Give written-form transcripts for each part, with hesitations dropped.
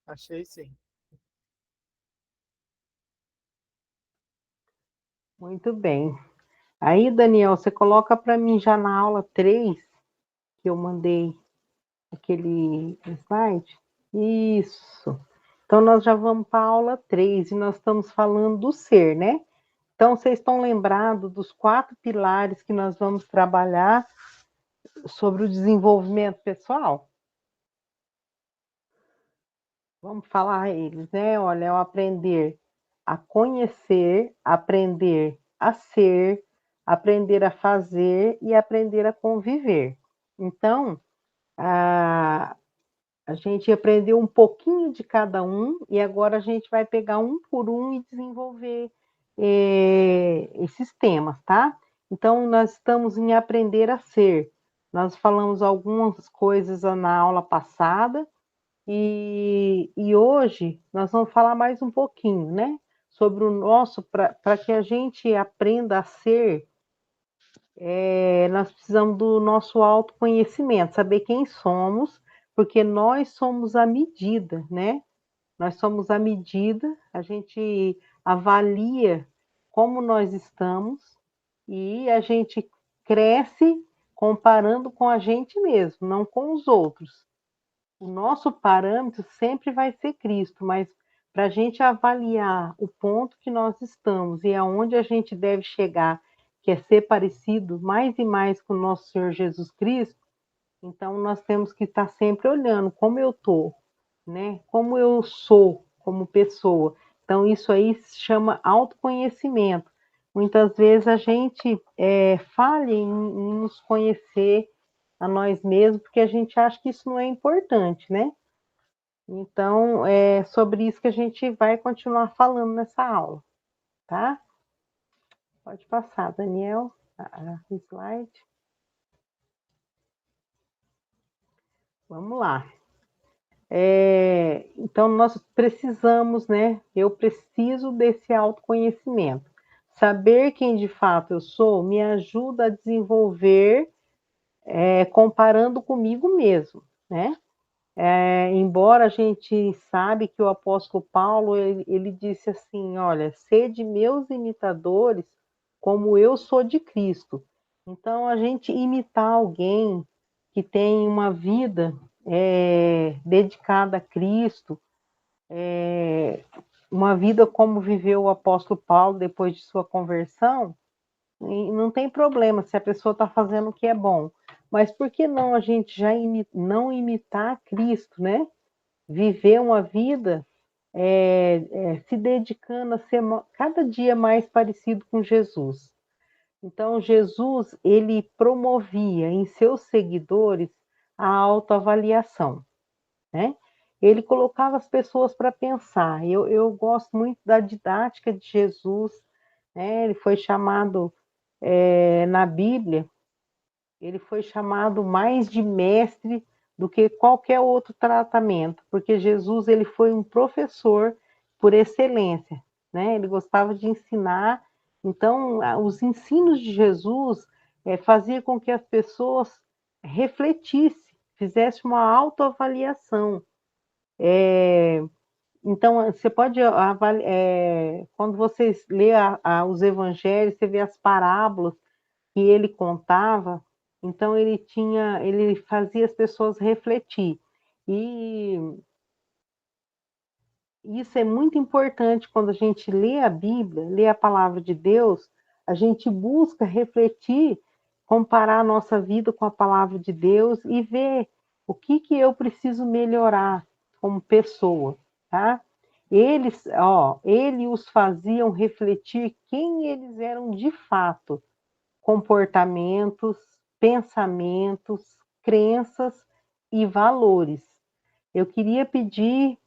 Achei sim. Muito bem. Aí, Daniel, você coloca para mim já na aula 3 que eu mandei aquele slide? Isso. Então, nós já vamos para a aula 3 e nós estamos falando do ser, né? Então, vocês estão lembrados dos 4 pilares que nós vamos trabalhar sobre o desenvolvimento pessoal? Vamos falar eles, né? Olha, é o aprender a conhecer, aprender a ser, aprender a fazer e aprender a conviver. Então, a gente aprendeu um pouquinho de cada um e agora a gente vai pegar um por um e desenvolver esses temas, tá? Então, nós estamos em aprender a ser. Nós falamos algumas coisas na aula passada e hoje nós vamos falar mais um pouquinho, né? Sobre o nosso, para que a gente aprenda a ser, nós precisamos do nosso autoconhecimento, saber quem somos, porque nós somos a medida, né? Nós somos a medida, a gente avalia como nós estamos e a gente cresce comparando com a gente mesmo, não com os outros. O nosso parâmetro sempre vai ser Cristo, mas para a gente avaliar o ponto que nós estamos e aonde a gente deve chegar, que é ser parecido mais e mais com o nosso Senhor Jesus Cristo, então nós temos que estar sempre olhando como eu estou, né? Como eu sou como pessoa. Então isso aí se chama autoconhecimento. Muitas vezes a gente falha em nos conhecer a nós mesmos, porque a gente acha que isso não é importante, né? Então, é sobre isso que a gente vai continuar falando nessa aula, tá? Pode passar, Daniel, a slide. Vamos lá. Então, nós precisamos, né? Eu preciso desse autoconhecimento. Saber quem de fato eu sou me ajuda a desenvolver comparando comigo mesmo, né? Embora a gente sabe que o apóstolo Paulo ele disse assim, olha, sede meus imitadores, como eu sou de Cristo. Então a gente imitar alguém que tem uma vida dedicada a Cristo, uma vida como viveu o apóstolo Paulo depois de sua conversão, e não tem problema se a pessoa está fazendo o que é bom. Mas por que não a gente já não imitar Cristo, né? Viver uma vida se dedicando a ser cada dia mais parecido com Jesus. Então, Jesus, ele promovia em seus seguidores a autoavaliação, né? Ele colocava as pessoas para pensar. Eu gosto muito da didática de Jesus, né? Ele foi chamado, na Bíblia, ele foi chamado mais de mestre do que qualquer outro tratamento, porque Jesus ele foi um professor por excelência, né? Ele gostava de ensinar, então os ensinos de Jesus fazia com que as pessoas refletissem, fizessem uma autoavaliação. Então você pode quando você lê os evangelhos, você vê as parábolas que ele contava, então ele fazia as pessoas refletir. E isso é muito importante quando a gente lê a Bíblia, lê a palavra de Deus, a gente busca refletir, comparar a nossa vida com a palavra de Deus e ver o que eu preciso melhorar como pessoa, tá? Ele os faziam refletir quem eles eram de fato, comportamentos, pensamentos, crenças e valores. Eu queria pedir,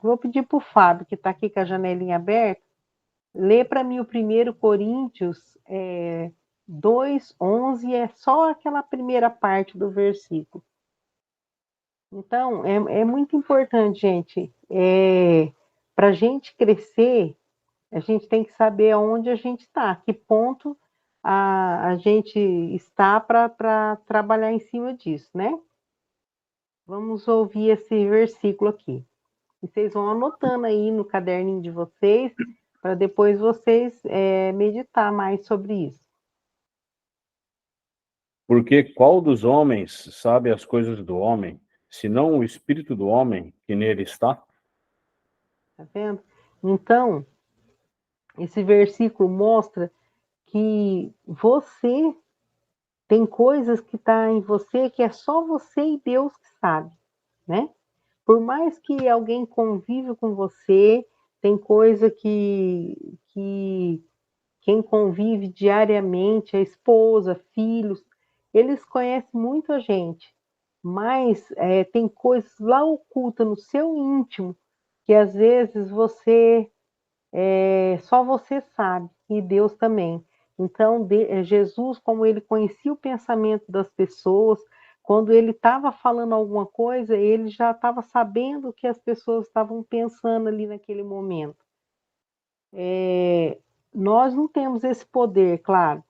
vou pedir para o Fábio, que está aqui com a janelinha aberta, lê para mim o 1 Coríntios 2:11, é só aquela primeira parte do versículo. Então, é muito importante, gente, para a gente crescer, a gente tem que saber aonde a gente está, que ponto a gente está para trabalhar em cima disso, né? Vamos ouvir esse versículo aqui. E vocês vão anotando aí no caderninho de vocês, para depois vocês meditar mais sobre isso. Porque qual dos homens sabe as coisas do homem, senão o espírito do homem que nele está? Tá vendo? Então, esse versículo mostra que você tem coisas que tá em você que é só você e Deus que sabe, né? Por mais que alguém convive com você, tem coisa que quem convive diariamente, a esposa, filhos, eles conhecem muito a gente, mas tem coisas lá ocultas no seu íntimo que às vezes só você sabe, e Deus também. Então, Jesus, como ele conhecia o pensamento das pessoas, quando ele estava falando alguma coisa, ele já estava sabendo o que as pessoas estavam pensando ali naquele momento. Nós não temos esse poder, claro,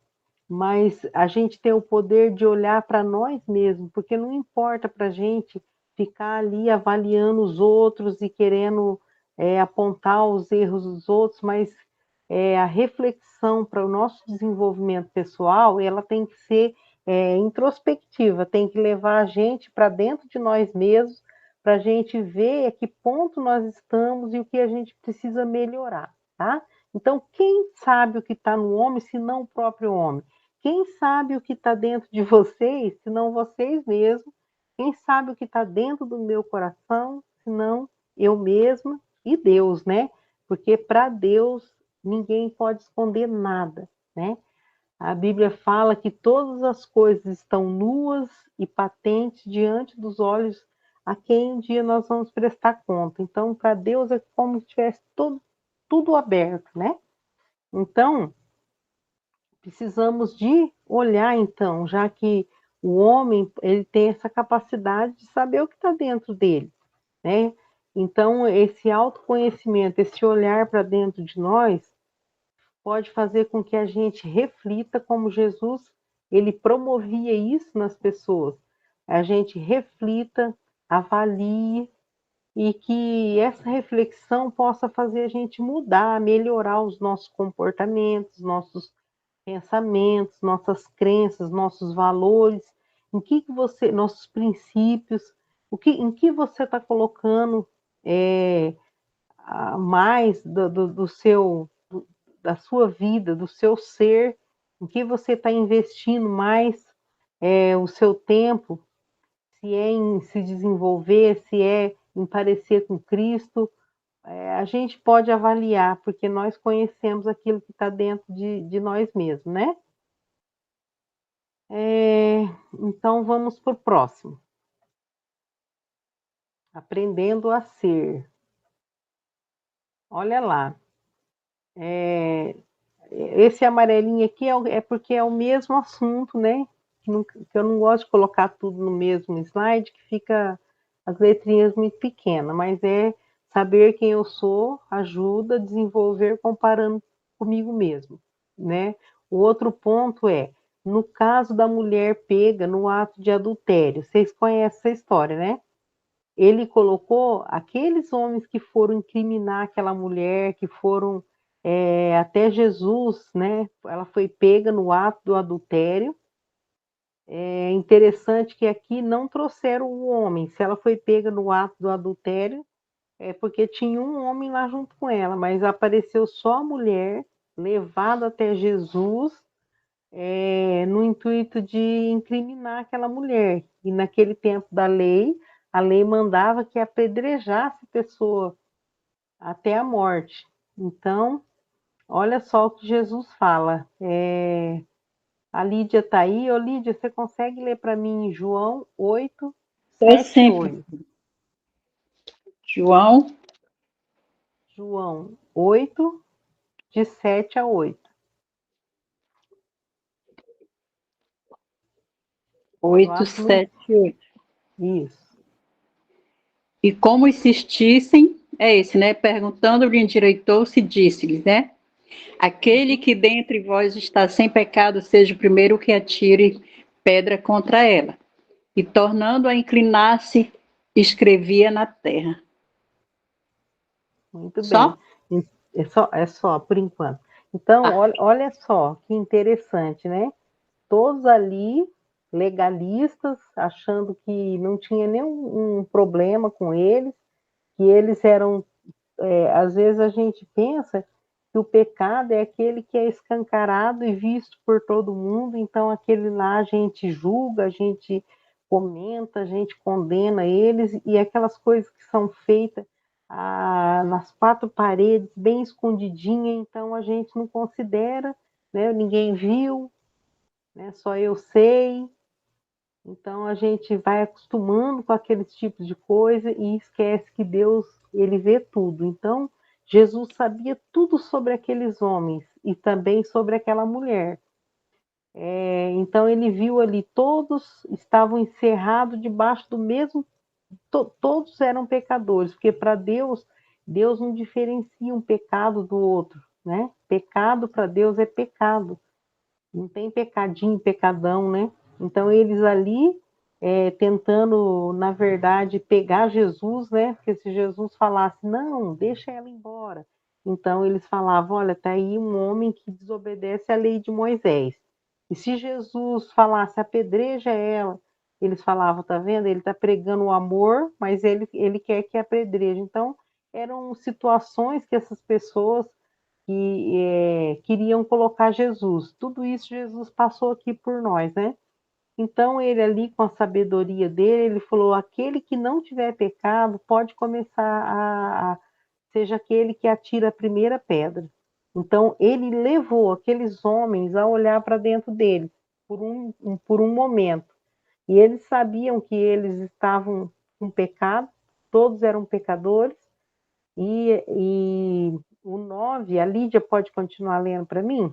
mas a gente tem o poder de olhar para nós mesmos, porque não importa para a gente ficar ali avaliando os outros e querendo apontar os erros dos outros, mas a reflexão para o nosso desenvolvimento pessoal, ela tem que ser introspectiva, tem que levar a gente para dentro de nós mesmos, para a gente ver a que ponto nós estamos e o que a gente precisa melhorar, tá? Então, quem sabe o que está no homem, se não o próprio homem? Quem sabe o que está dentro de vocês, se não vocês mesmos? Quem sabe o que está dentro do meu coração, se não eu mesma e Deus, né? Porque para Deus ninguém pode esconder nada, né? A Bíblia fala que todas as coisas estão nuas e patentes diante dos olhos a quem um dia nós vamos prestar conta. Então, para Deus é como se tivesse tudo aberto, né? Então, precisamos de olhar, então, já que o homem ele tem essa capacidade de saber o que está dentro dele, né? Então, esse autoconhecimento, esse olhar para dentro de nós, pode fazer com que a gente reflita como Jesus, ele promovia isso nas pessoas. A gente reflita, avalie e que essa reflexão possa fazer a gente mudar, melhorar os nossos comportamentos, nossos pensamentos, nossas crenças, nossos valores, nossos princípios, em que você está colocando mais da sua vida, do seu ser, em que você está investindo mais o seu tempo, se é em se desenvolver, se é em parecer com Cristo, a gente pode avaliar, porque nós conhecemos aquilo que está dentro de nós mesmos, né? Então vamos para o próximo. Aprendendo a ser. Olha lá. Esse amarelinho aqui é porque é o mesmo assunto, né? Que eu não gosto de colocar tudo no mesmo slide, que fica as letrinhas muito pequenas, mas é saber quem eu sou ajuda a desenvolver comparando comigo mesmo, né? O outro ponto é, no caso da mulher pega no ato de adultério, vocês conhecem essa história, né? Ele colocou aqueles homens que foram incriminar aquela mulher, que foram até Jesus, né? Ela foi pega no ato do adultério. É interessante que aqui não trouxeram o homem. Se ela foi pega no ato do adultério, é porque tinha um homem lá junto com ela, mas apareceu só a mulher levada até Jesus no intuito de incriminar aquela mulher. E naquele tempo da lei, a lei mandava que apedrejasse a pessoa até a morte. Então, olha só o que Jesus fala. A Lídia está aí. Ô, Lídia, você consegue ler para mim João 8, Eu 7 e sempre. 8? João João 8, de 7 a 8. 8, Muito... 7, 8. Isso. E como insistissem, é esse, né? Perguntando-lhe, endireitou-se e disse-lhes, né? Aquele que dentre vós está sem pecado, seja o primeiro que atire pedra contra ela. E tornando a inclinar-se, escrevia na terra. Muito Só? bem. É só, por enquanto. Então, olha só que interessante, né? Todos ali, legalistas, achando que não tinha nenhum problema com eles, que eles eram. Às vezes a gente pensa que o pecado é aquele que é escancarado e visto por todo mundo, então aquele lá a gente julga, a gente comenta, a gente condena eles, e aquelas coisas que são feitas nas quatro paredes, bem escondidinha, então a gente não considera, né? Ninguém viu, né? Só eu sei. Então a gente vai acostumando com aqueles tipos de coisa e esquece que Deus, ele vê tudo. Então Jesus sabia tudo sobre aqueles homens e também sobre aquela mulher. Então ele viu ali, todos estavam encerrados debaixo do mesmo, todos eram pecadores, porque para Deus, Deus não diferencia um pecado do outro, né? Pecado para Deus é pecado. Não tem pecadinho, pecadão, né? Então eles ali tentando, na verdade, pegar Jesus, né? Porque se Jesus falasse, não, deixa ela embora. Então eles falavam, olha, tá aí um homem que desobedece à lei de Moisés. E se Jesus falasse, apedreja ela, eles falavam, tá vendo? Ele está pregando o amor, mas ele quer que apedreje. Então eram situações que essas pessoas que queriam colocar Jesus. Tudo isso Jesus passou aqui por nós, né? Então ele ali com a sabedoria dele, ele falou: aquele que não tiver pecado pode começar seja aquele que atira a primeira pedra. Então ele levou aqueles homens a olhar para dentro dele por um momento. E eles sabiam que eles estavam com pecado, todos eram pecadores, e o 9, a Lídia pode continuar lendo para mim?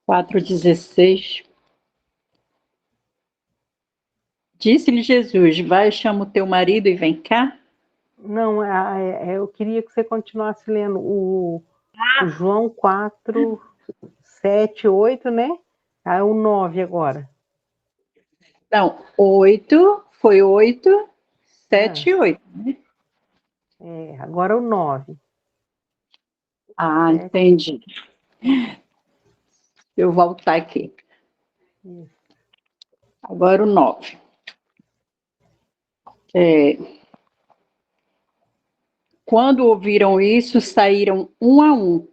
4,16. Disse-lhe Jesus: vai, chama o teu marido e vem cá. Não, eu queria que você continuasse lendo o João 4, 7, 8, né? O 9 agora. Não, 8, foi 8, 7 e 8. Agora o 9. Ah, 7, entendi. Eu vou voltar aqui. isso. Agora o 9. Quando ouviram isso, saíram um,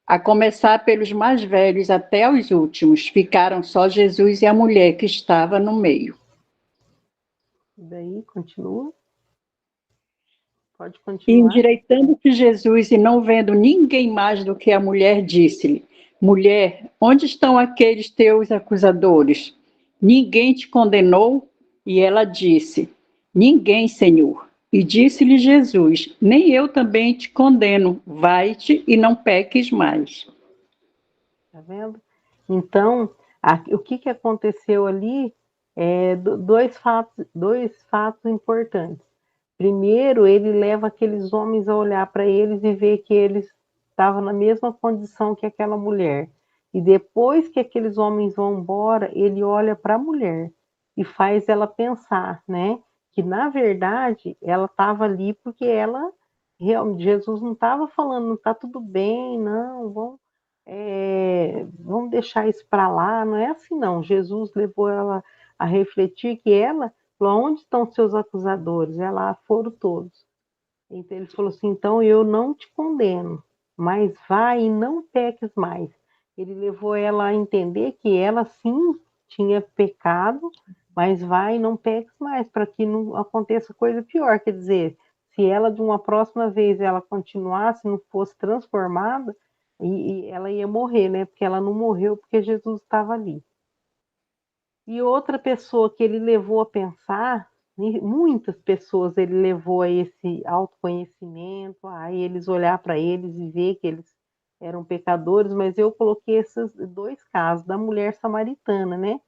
a começar pelos mais velhos até os últimos. Ficaram só Jesus e a mulher que estava no meio. Daí, continua. Pode E continuar. endireitando-se Jesus e não vendo ninguém mais do que a mulher, disse-lhe: mulher, onde estão aqueles teus acusadores? Ninguém te condenou? E ela disse: ninguém, Senhor. E disse-lhe Jesus: nem eu também te condeno. Vai-te e não peques mais. Tá vendo? Então, o que aconteceu ali dois fatos importantes. Primeiro, ele leva aqueles homens a olhar para eles e ver que eles estavam na mesma condição que aquela mulher. E depois que aqueles homens vão embora, ele olha para a mulher e faz ela pensar, né? Que na verdade ela estava ali porque Jesus não estava falando, não está tudo bem, não, vamos deixar isso para lá. Não é assim, não. Jesus levou ela a refletir que ela falou: onde estão seus acusadores? Ela foram todos. Então ele falou assim: então eu não te condeno, mas vai e não peques mais. Ele levou ela a entender que ela sim tinha pecado, mas vai e não peques mais, para que não aconteça coisa pior. Quer dizer, se ela de uma próxima vez ela continuasse, não fosse transformada, e ela ia morrer, né? Porque ela não morreu porque Jesus estava ali. E outra pessoa que ele levou a pensar, muitas pessoas ele levou a esse autoconhecimento, a eles olhar para eles e ver que eles eram pecadores, mas eu coloquei esses dois casos, da mulher samaritana, né?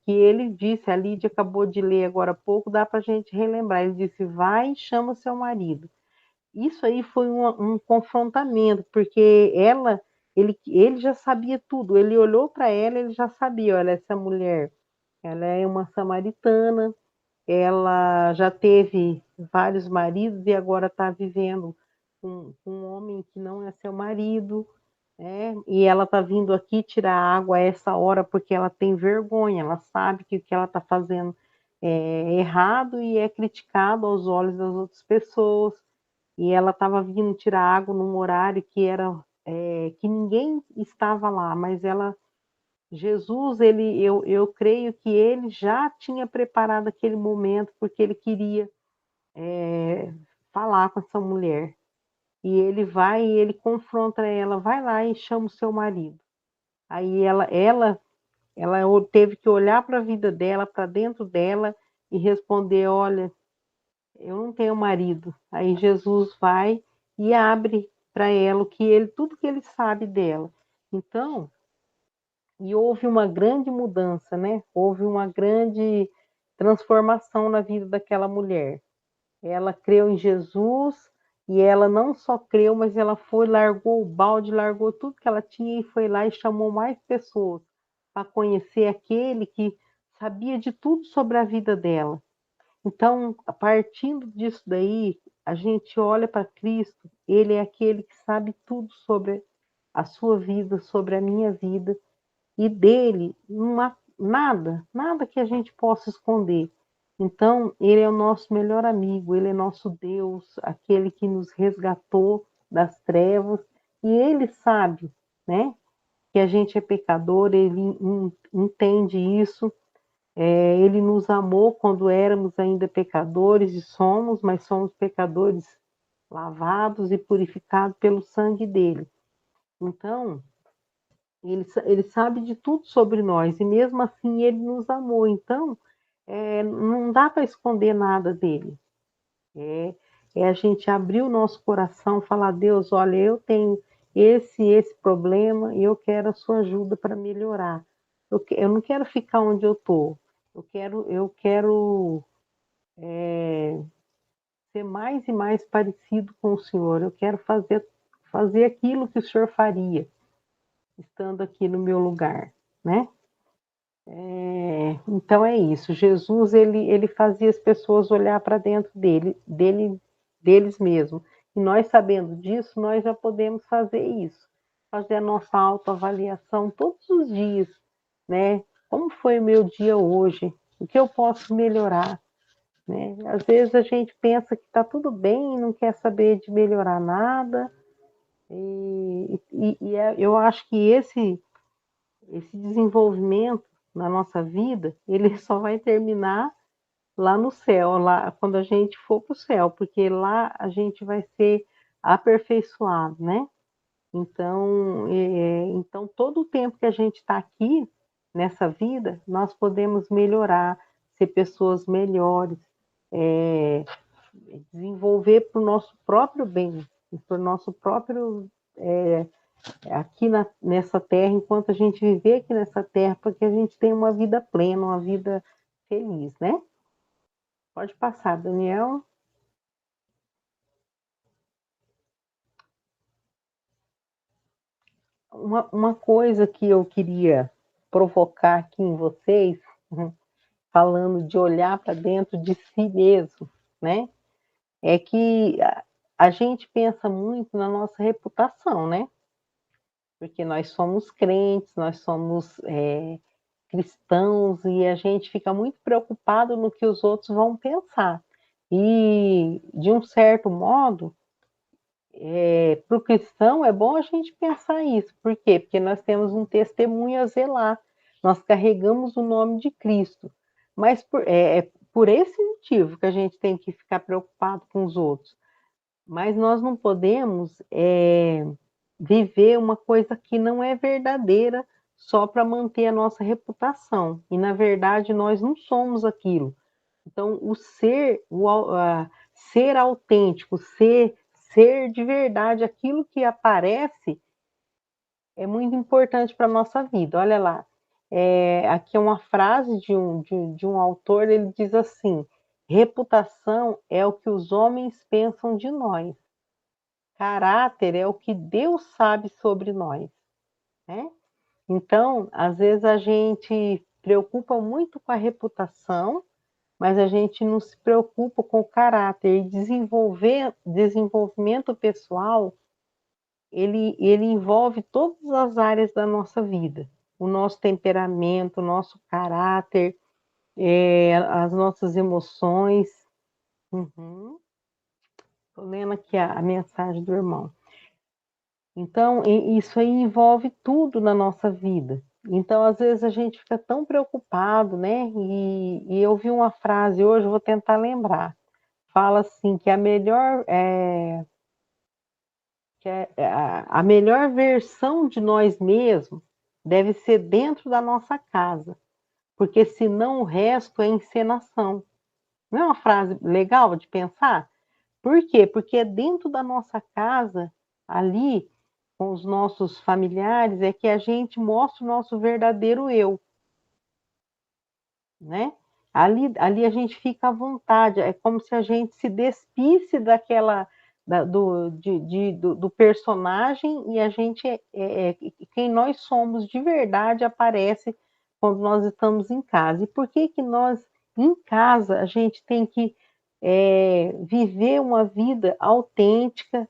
Que ele disse, a Lídia acabou de ler agora há pouco, dá para a gente relembrar. Ele disse: vai e chama seu marido. Isso aí foi um confrontamento, porque ele já sabia tudo. Ele olhou para ela, ele já sabia: olha, essa mulher, ela é uma samaritana, ela já teve vários maridos e agora está vivendo com um homem que não é seu marido, né? E ela está vindo aqui tirar água a essa hora porque ela tem vergonha, ela sabe que o que ela está fazendo é errado e é criticado aos olhos das outras pessoas. E ela estava vindo tirar água num horário que era que ninguém estava lá, mas ela, Jesus, eu creio que ele já tinha preparado aquele momento porque ele queria falar com essa mulher. E ele vai e ele confronta ela, vai lá e chama o seu marido. Aí ela teve que olhar para a vida dela, para dentro dela e responder, olha, eu não tenho marido. Aí Jesus vai e abre para ela tudo que ele sabe dela. Então, e houve uma grande mudança, né? Houve uma grande transformação na vida daquela mulher. Ela creu em Jesus e ela não só creu, mas ela foi, largou o balde, largou tudo que ela tinha e foi lá e chamou mais pessoas para conhecer aquele que sabia de tudo sobre a vida dela. Então, a partindo disso daí, a gente olha para Cristo, ele é aquele que sabe tudo sobre a sua vida, sobre a minha vida, e dele não há nada que a gente possa esconder. Então, ele é o nosso melhor amigo, ele é nosso Deus, aquele que nos resgatou das trevas, e ele sabe, né, que a gente é pecador, ele entende isso, ele nos amou quando éramos ainda pecadores, e somos, mas somos pecadores lavados e purificados pelo sangue dele. Então, ele sabe de tudo sobre nós, e mesmo assim ele nos amou. Então, não dá para esconder nada dele. É a gente abrir o nosso coração, falar, Deus, olha, eu tenho esse problema e eu quero a sua ajuda para melhorar. Eu não quero ficar onde eu estou. Eu quero ser mais e mais parecido com o Senhor. Eu quero fazer aquilo que o Senhor faria, estando aqui no meu lugar, né? Então é isso. Jesus ele fazia as pessoas olhar para dentro deles mesmos. E nós sabendo disso, nós já podemos fazer isso, fazer a nossa autoavaliação todos os dias, né? Como foi o meu dia hoje? O que eu posso melhorar? Né? Às vezes a gente pensa que está tudo bem e não quer saber de melhorar nada. Eu acho que esse desenvolvimento na nossa vida, ele só vai terminar lá no céu, lá quando a gente for para o céu, porque lá a gente vai ser aperfeiçoado, né? Então todo o tempo que a gente está aqui nessa vida, nós podemos melhorar, ser pessoas melhores, é, desenvolver para o nosso próprio bem, para o nosso próprio aqui nessa terra, enquanto a gente viver aqui nessa terra, para que a gente tenha uma vida plena, uma vida feliz, né? Pode passar, Daniel. Uma coisa que eu queria provocar aqui em vocês, falando de olhar para dentro de si mesmo, né? É que a gente pensa muito na nossa reputação, né? Porque nós somos crentes, nós somos cristãos e a gente fica muito preocupado no que os outros vão pensar. E, de um certo modo, para o cristão é bom a gente pensar isso. Por quê? Porque nós temos um testemunho a zelar. Nós carregamos o nome de Cristo. Mas é por esse motivo que a gente tem que ficar preocupado com os outros. Mas nós não podemos viver uma coisa que não é verdadeira só para manter a nossa reputação. E, na verdade, nós não somos aquilo. Então, ser autêntico, ser de verdade aquilo que aparece é muito importante para a nossa vida. Olha lá, aqui é uma frase de um autor, ele diz assim: reputação é o que os homens pensam de nós, caráter é o que Deus sabe sobre nós, né? Então, às vezes a gente preocupa muito com a reputação, mas a gente não se preocupa com o caráter. E desenvolvimento pessoal, ele envolve todas as áreas da nossa vida. O nosso temperamento, o nosso caráter, as nossas emoções. Uhum. Estou lendo aqui a mensagem do irmão. Então, isso aí envolve tudo na nossa vida. Então, às vezes, a gente fica tão preocupado, né? E eu vi uma frase hoje, vou tentar lembrar. Fala assim, que a melhor versão de nós mesmos deve ser dentro da nossa casa, porque senão o resto é encenação. Não é uma frase legal de pensar? Por quê? Porque é dentro da nossa casa, ali, com os nossos familiares, é que a gente mostra o nosso verdadeiro eu, né? Ali a gente fica à vontade, é como se a gente se despisse do personagem, e a gente quem nós somos de verdade aparece quando nós estamos em casa. E por que que nós, em casa, a gente tem que viver uma vida autêntica,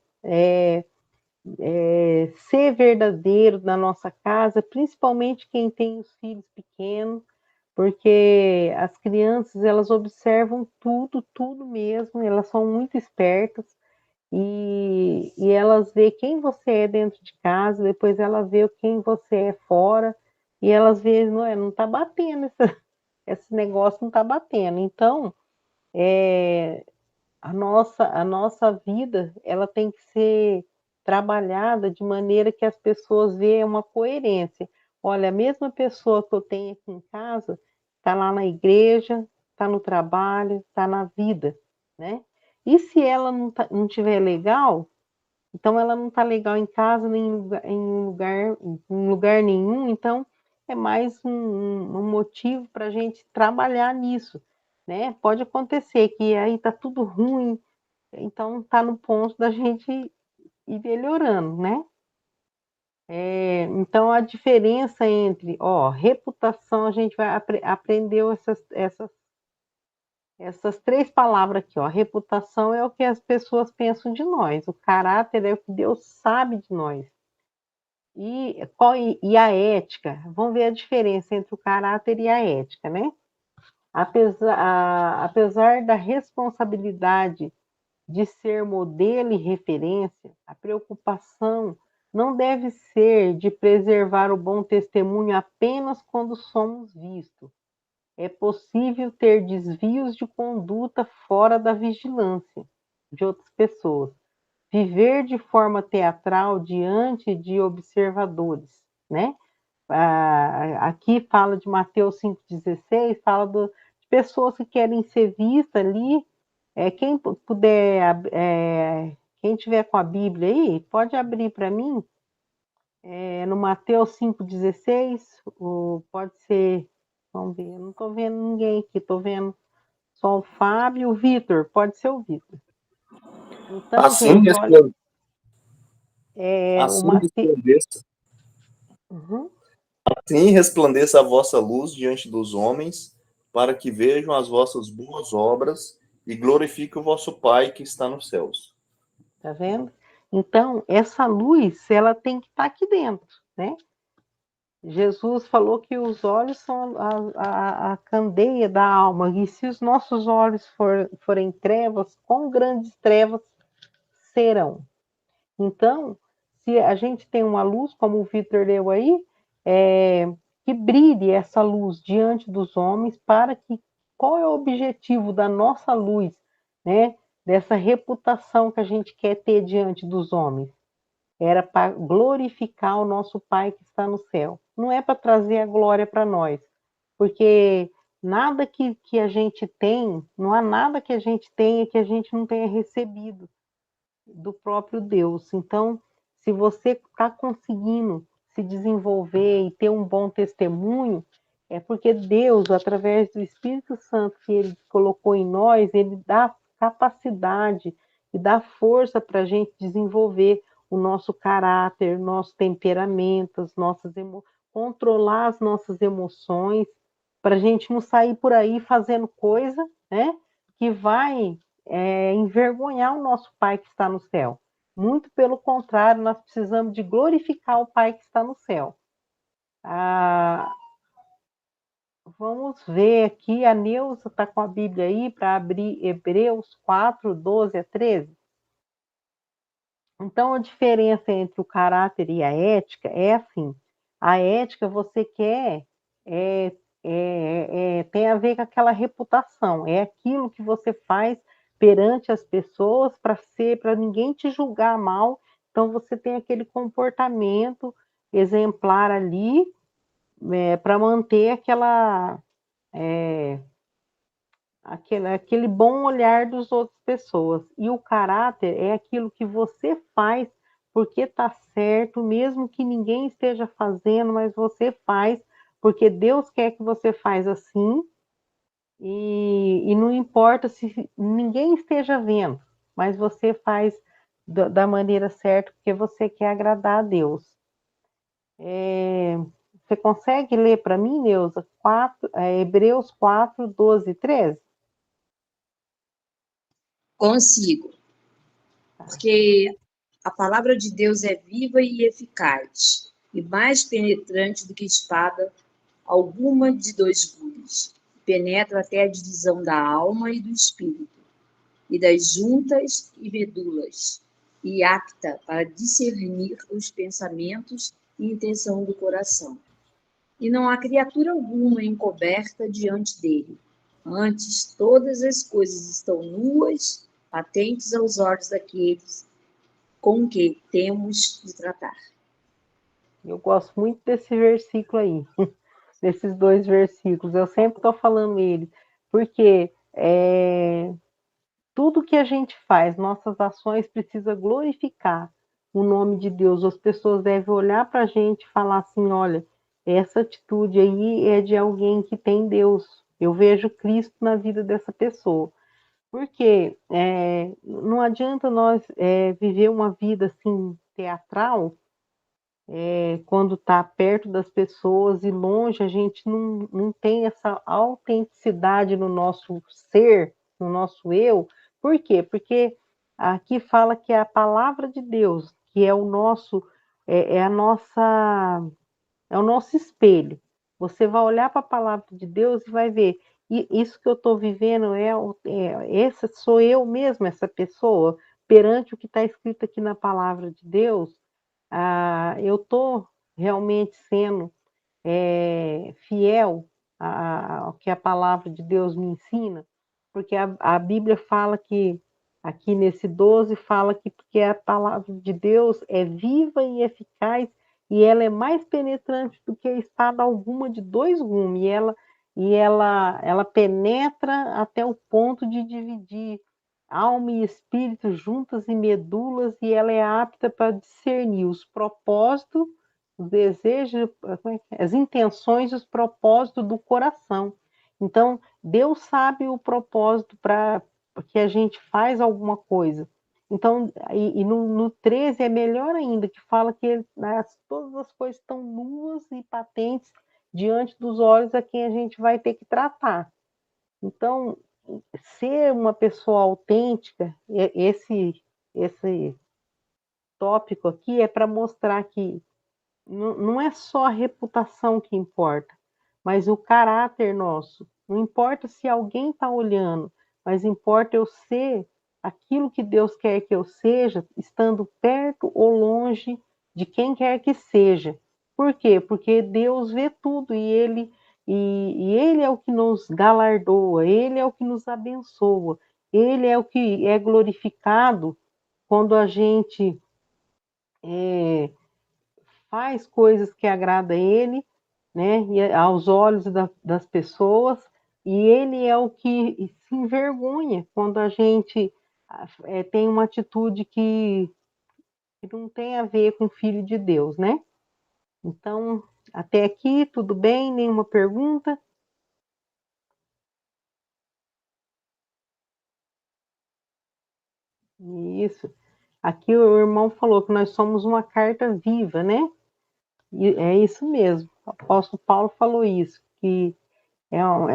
ser verdadeiro na nossa casa, principalmente quem tem os filhos pequenos, porque as crianças, elas observam tudo, tudo mesmo, elas são muito espertas, e elas vê quem você é dentro de casa, depois ela vê quem você é fora, e elas veem, não está batendo, esse negócio não está batendo. Então, a nossa vida, ela tem que ser trabalhada de maneira que as pessoas vejam uma coerência. Olha, a mesma pessoa que eu tenho aqui em casa está lá na igreja, está no trabalho, está na vida, né? E se ela não tiver legal, então ela não está legal em casa, nem em lugar nenhum, então é mais um motivo para a gente trabalhar nisso, né? Pode acontecer que aí está tudo ruim, então está no ponto da gente ir melhorando, né? Então a diferença entre, reputação, a gente vai aprender essas três palavras aqui, ó. Reputação é o que as pessoas pensam de nós, o caráter é o que Deus sabe de nós. E a ética, vamos ver a diferença entre o caráter e a ética, né? Apesar da responsabilidade de ser modelo e referência, a preocupação não deve ser de preservar o bom testemunho apenas quando somos vistos. É possível ter desvios de conduta fora da vigilância de outras pessoas. Viver de forma teatral diante de observadores, né? Aqui fala de Mateus 5,16, fala de pessoas que querem ser vistas ali. Quem puder, quem tiver com a Bíblia aí, pode abrir para mim, no Mateus 5,16, pode ser, vamos ver, eu não estou vendo ninguém aqui, estou vendo só o Fábio, o Vitor, pode ser o Vitor. Então, Assim, gente, olha, o assim Mateus... resplandeça, Uhum. assim resplandeça a vossa luz diante dos homens, para que vejam as vossas boas obras e glorifiquem o vosso Pai que está nos céus. Tá vendo? Então, essa luz, ela tem que estar aqui dentro, né? Jesus falou que os olhos são a candeia da alma, e se os nossos olhos forem trevas, quão grandes trevas serão? Então, se a gente tem uma luz, como o Vitor leu aí, que brilhe essa luz diante dos homens, para que, qual é o objetivo da nossa luz, né? Dessa reputação que a gente quer ter diante dos homens? Era para glorificar o nosso Pai que está no céu. Não é para trazer a glória para nós, porque nada que a gente tem, não há nada que a gente tenha que a gente não tenha recebido do próprio Deus. Então, se você está conseguindo se desenvolver e ter um bom testemunho, é porque Deus, através do Espírito Santo que Ele colocou em nós, Ele dá capacidade e dá força para a gente desenvolver o nosso caráter, nosso temperamento, controlar as nossas emoções, para a gente não sair por aí fazendo coisa, né? Que vai envergonhar o nosso Pai que está no céu. Muito pelo contrário, nós precisamos de glorificar o Pai que está no céu. Vamos ver aqui, a Neuza está com a Bíblia aí para abrir Hebreus 4, 12 a 13. Então, a diferença entre o caráter e a ética é assim: a ética você quer, tem a ver com aquela reputação, é aquilo que você faz perante as pessoas para ninguém te julgar mal. Então, você tem aquele comportamento exemplar ali, para manter aquele bom olhar das outras pessoas. E o caráter é aquilo que você faz porque está certo, mesmo que ninguém esteja fazendo, mas você faz porque Deus quer que você faz assim, e não importa se ninguém esteja vendo, mas você faz da maneira certa porque você quer agradar a Deus. Você consegue ler para mim, Neuza, Hebreus 4, 12 e 13? Consigo, porque a palavra de Deus é viva e eficaz, e mais penetrante do que espada alguma de dois gumes. Penetra até a divisão da alma e do espírito, e das juntas e medulas, e apta para discernir os pensamentos e intenção do coração. E não há criatura alguma encoberta diante dele. Antes, todas as coisas estão nuas, patentes aos olhos daqueles com que temos de tratar. Eu gosto muito desse versículo aí, desses dois versículos. Eu sempre estou falando ele, porque tudo que a gente faz, nossas ações precisa glorificar o nome de Deus. As pessoas devem olhar para a gente e falar assim: olha, essa atitude aí é de alguém que tem Deus. Eu vejo Cristo na vida dessa pessoa. Porque não adianta nós viver uma vida assim teatral, quando está perto das pessoas e longe, a gente não tem essa autenticidade no nosso ser, no nosso eu. Por quê? Porque aqui fala que é a palavra de Deus, que é o nosso, é a nossa, é o nosso espelho. Você vai olhar para a palavra de Deus e vai ver, e isso que eu estou vivendo essa sou eu mesmo, essa pessoa, perante o que está escrito aqui na palavra de Deus. Eu estou realmente sendo fiel ao que a palavra de Deus me ensina, porque a Bíblia fala que, aqui nesse 12, fala que porque a palavra de Deus é viva e eficaz, e ela é mais penetrante do que a espada alguma de dois gumes, ela penetra até o ponto de dividir alma e espírito juntas e medulas, e ela é apta para discernir os propósitos, os desejos, as intenções e os propósitos do coração. Então, Deus sabe o propósito para que a gente faz alguma coisa. Então, no 13 é melhor ainda, que fala que todas as coisas estão nuas e patentes diante dos olhos a quem a gente vai ter que tratar. Então, ser uma pessoa autêntica, esse tópico aqui é para mostrar que não é só a reputação que importa, mas o caráter nosso. Não importa se alguém está olhando, mas importa eu ser aquilo que Deus quer que eu seja, estando perto ou longe de quem quer que seja. Por quê? Porque Deus vê tudo e Ele é o que nos galardoa, Ele é o que nos abençoa, Ele é o que é glorificado quando a gente faz coisas que agradam a Ele, né, e aos olhos das pessoas, e Ele é o que se envergonha quando a gente tem uma atitude que não tem a ver com o Filho de Deus, né? Então, até aqui, tudo bem? Nenhuma pergunta? Isso. Aqui o irmão falou que nós somos uma carta viva, né? E é isso mesmo. O apóstolo Paulo falou isso, que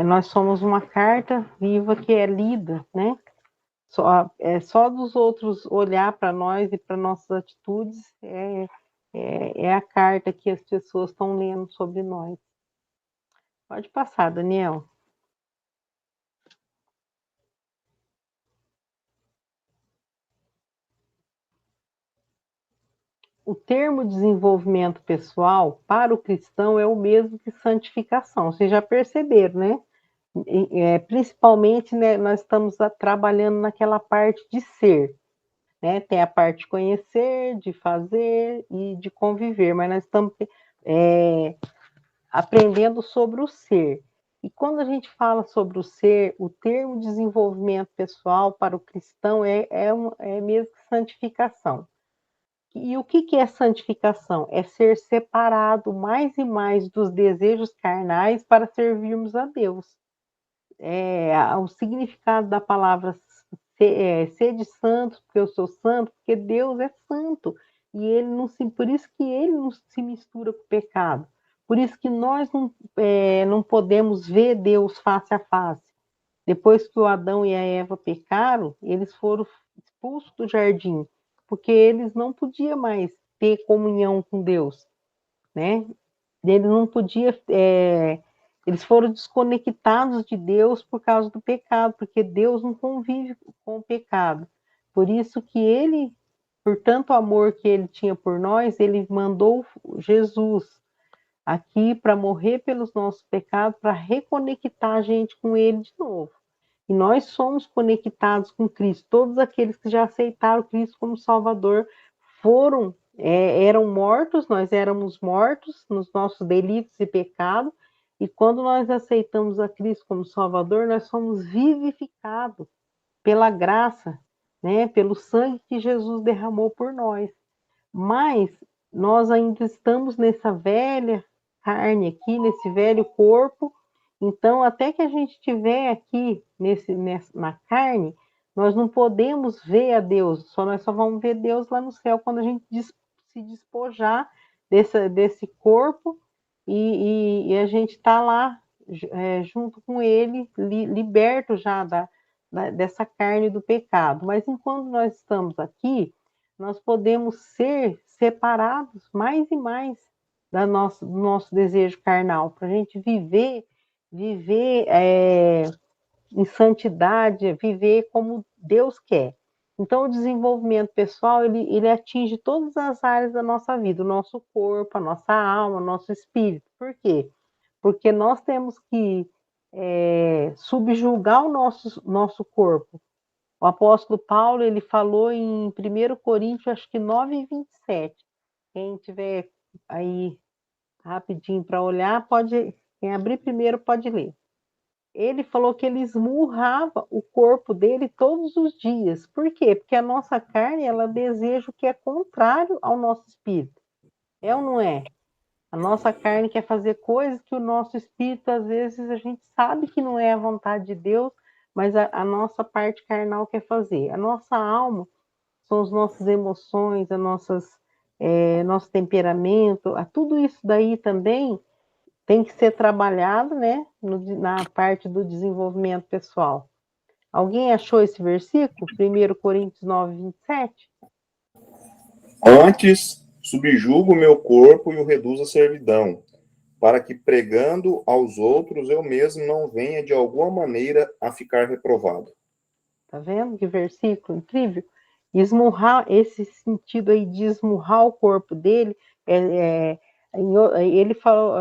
Nós somos uma carta viva que é lida, né? Só dos outros olhar para nós e para nossas atitudes é a carta que as pessoas estão lendo sobre nós. Pode passar, Daniel. O termo desenvolvimento pessoal para o cristão é o mesmo que santificação. Vocês já perceberam, né? Principalmente, né, nós estamos trabalhando naquela parte de ser, né? Tem a parte de conhecer, de fazer e de conviver, mas nós estamos aprendendo sobre o ser. E quando a gente fala sobre o ser, o termo desenvolvimento pessoal para o cristão é mesmo que santificação. E o que é santificação? É ser separado mais e mais dos desejos carnais para servirmos a Deus. O significado da palavra sede santo, porque eu sou santo, porque Deus é santo. E ele não se, por isso que ele não se mistura com o pecado. Por isso que nós não podemos ver Deus face a face. Depois que o Adão e a Eva pecaram, eles foram expulsos do jardim, porque eles não podiam mais ter comunhão com Deus, né? Eles não podiam, eles foram desconectados de Deus por causa do pecado, porque Deus não convive com o pecado. Por isso que ele, por tanto amor que ele tinha por nós, ele mandou Jesus aqui para morrer pelos nossos pecados, para reconectar a gente com ele de novo. E nós somos conectados com Cristo. Todos aqueles que já aceitaram Cristo como Salvador eram mortos, nós éramos mortos nos nossos delitos e pecados, e quando nós aceitamos a Cristo como Salvador, nós somos vivificados pela graça, né, pelo sangue que Jesus derramou por nós. Mas nós ainda estamos nessa velha carne aqui, nesse velho corpo. Então, até que a gente estiver aqui na carne, nós não podemos ver a Deus, nós só vamos ver Deus lá no céu quando a gente se despojar desse corpo e a gente está lá junto com Ele, liberto já dessa carne do pecado. Mas enquanto nós estamos aqui, nós podemos ser separados mais e mais do nosso desejo carnal, para a gente viver em santidade, viver como Deus quer. Então, o desenvolvimento pessoal, ele atinge todas as áreas da nossa vida, o nosso corpo, a nossa alma, o nosso espírito. Por quê? Porque nós temos que subjugar o nosso corpo. O apóstolo Paulo, ele falou em 1 Coríntios, acho que 9:27. Quem tiver aí rapidinho para olhar, quem abrir primeiro pode ler. Ele falou que ele esmurrava o corpo dele todos os dias. Por quê? Porque a nossa carne, ela deseja o que é contrário ao nosso espírito. É ou não é? A nossa carne quer fazer coisas que o nosso espírito, às vezes, a gente sabe que não é a vontade de Deus, mas a nossa parte carnal quer fazer. A nossa alma são as nossas emoções, nosso temperamento, tudo isso daí também tem que ser trabalhado, né, na parte do desenvolvimento pessoal. Alguém achou esse versículo? 1 Coríntios 9:27? Antes, subjugo o meu corpo e o reduzo à servidão, para que, pregando aos outros, eu mesmo não venha de alguma maneira a ficar reprovado. Tá vendo que versículo incrível? Esmurrar, esse sentido aí de esmurrar o corpo dele, ele falou,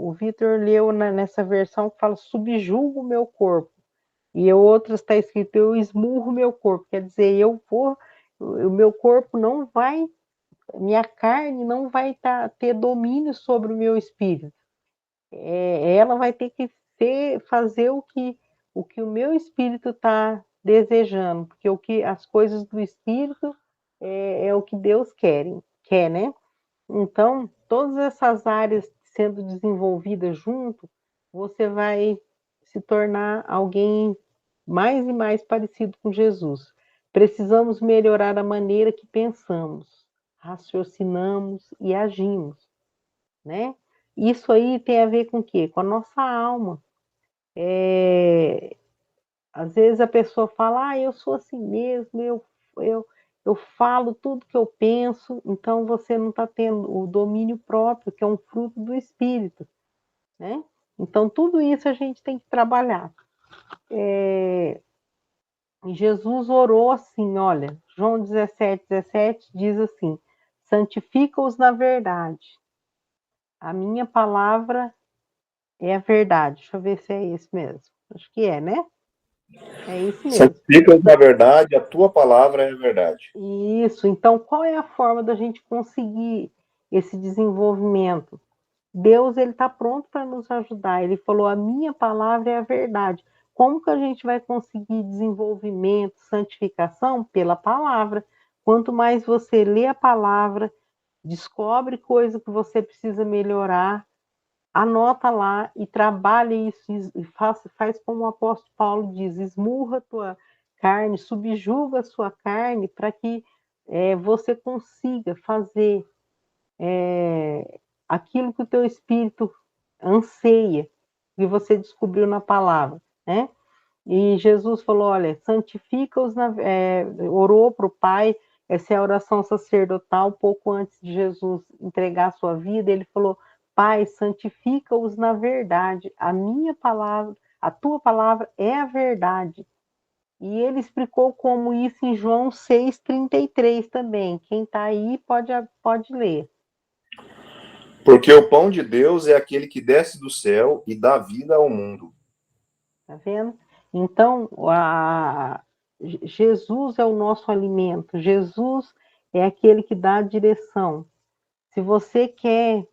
o Vitor leu nessa versão que fala subjugo o meu corpo, e outras está escrito eu esmurro o meu corpo, quer dizer, o meu corpo não vai, minha carne não vai ter domínio sobre o meu espírito. Ela vai ter que fazer o que o meu espírito está desejando, porque as coisas do espírito é o que Deus quer, né? Então, todas essas áreas sendo desenvolvidas junto, você vai se tornar alguém mais e mais parecido com Jesus. Precisamos melhorar a maneira que pensamos, raciocinamos e agimos, né? Isso aí tem a ver com o quê? Com a nossa alma. Às vezes a pessoa fala, eu sou assim mesmo, eu, eu falo tudo que eu penso, então você não está tendo o domínio próprio, que é um fruto do Espírito, né? Então tudo isso a gente tem que trabalhar. E Jesus orou assim, olha, João 17:17 diz assim, santifica-os na verdade, a minha palavra é a verdade. Deixa eu ver se é isso mesmo. Acho que é, né? É isso mesmo. Santifica na verdade, a tua palavra é a verdade. Isso. Então, qual é a forma da gente conseguir esse desenvolvimento? Deus, ele está pronto para nos ajudar. Ele falou, a minha palavra é a verdade. Como que a gente vai conseguir desenvolvimento, santificação? Pela palavra. Quanto mais você lê a palavra, descobre coisa que você precisa melhorar, anota lá e trabalhe isso, e faz como o apóstolo Paulo diz, esmurra a tua carne, subjuga a sua carne para que você consiga fazer aquilo que o teu espírito anseia, que você descobriu na palavra, né? E Jesus falou, olha, santifica-os, orou para o Pai, essa é a oração sacerdotal, pouco antes de Jesus entregar a sua vida, ele falou, Pai, santifica-os na verdade, a minha palavra, a tua palavra é a verdade. E ele explicou como isso em João 6:33 também, quem está aí pode ler. Porque o pão de Deus é aquele que desce do céu e dá vida ao mundo. Tá vendo? Então, Jesus é o nosso alimento, Jesus é aquele que dá a direção. Se você quer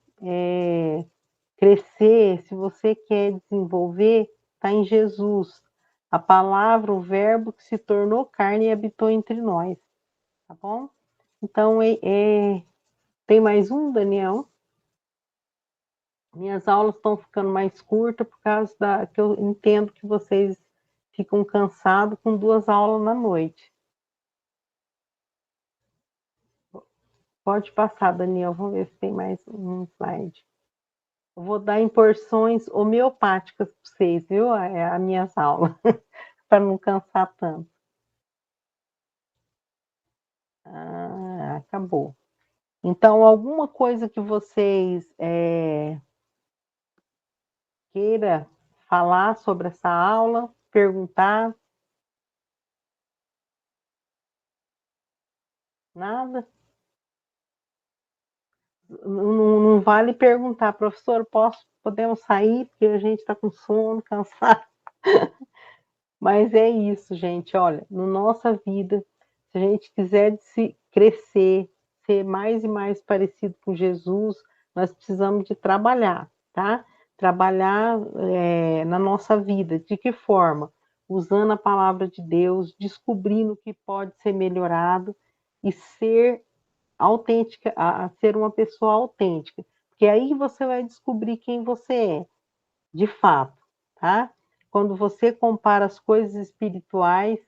crescer, se você quer desenvolver, está em Jesus. A palavra, o verbo que se tornou carne e habitou entre nós. Tá bom? Então, tem mais um, Daniel? Minhas aulas estão ficando mais curtas por causa que eu entendo que vocês ficam cansados com 2 aulas na noite. Pode passar, Daniel, vamos ver se tem mais um slide. Eu vou dar em porções homeopáticas para vocês, viu? As minhas aulas, para não cansar tanto. Acabou. Então, alguma coisa que vocês queira falar sobre essa aula, perguntar? Nada? Não vale perguntar, professor, podemos sair, porque a gente está com sono, cansado. Mas é isso, gente, olha, na nossa vida, se a gente quiser se crescer, ser mais e mais parecido com Jesus, nós precisamos de trabalhar, tá? Trabalhar na nossa vida. De que forma? Usando a palavra de Deus, descobrindo o que pode ser melhorado e ser autêntica, a ser uma pessoa autêntica, porque aí você vai descobrir quem você é, de fato, tá? Quando você compara as coisas espirituais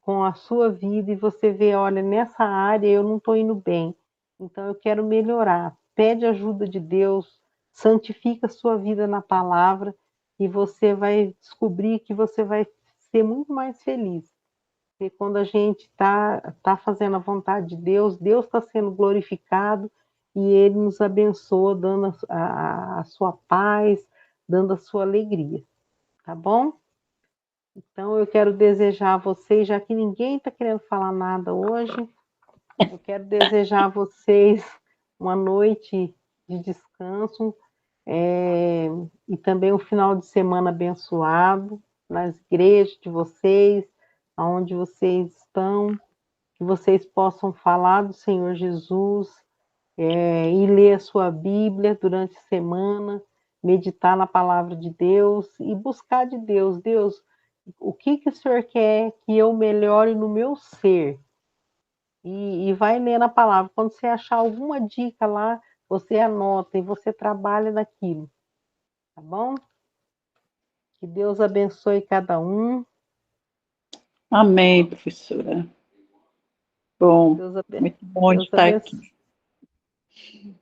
com a sua vida e você vê, olha, nessa área eu não estou indo bem, então eu quero melhorar. Pede ajuda de Deus, santifica a sua vida na palavra e você vai descobrir que você vai ser muito mais feliz. Porque quando a gente tá fazendo a vontade de Deus, Deus está sendo glorificado e Ele nos abençoa, dando a sua paz, dando a sua alegria. Tá bom? Então, eu quero desejar a vocês, já que ninguém está querendo falar nada hoje, eu quero desejar a vocês uma noite de descanso e também um final de semana abençoado nas igrejas de vocês, aonde vocês estão, que vocês possam falar do Senhor Jesus e ler a sua Bíblia durante a semana, meditar na palavra de Deus e buscar de Deus. Deus, o que o Senhor quer que eu melhore no meu ser? E vai ler na palavra. Quando você achar alguma dica lá, você anota e você trabalha naquilo. Tá bom? Que Deus abençoe cada um. Amém, professora. Bom, Deus muito bom de Deus estar abençoe. aqui.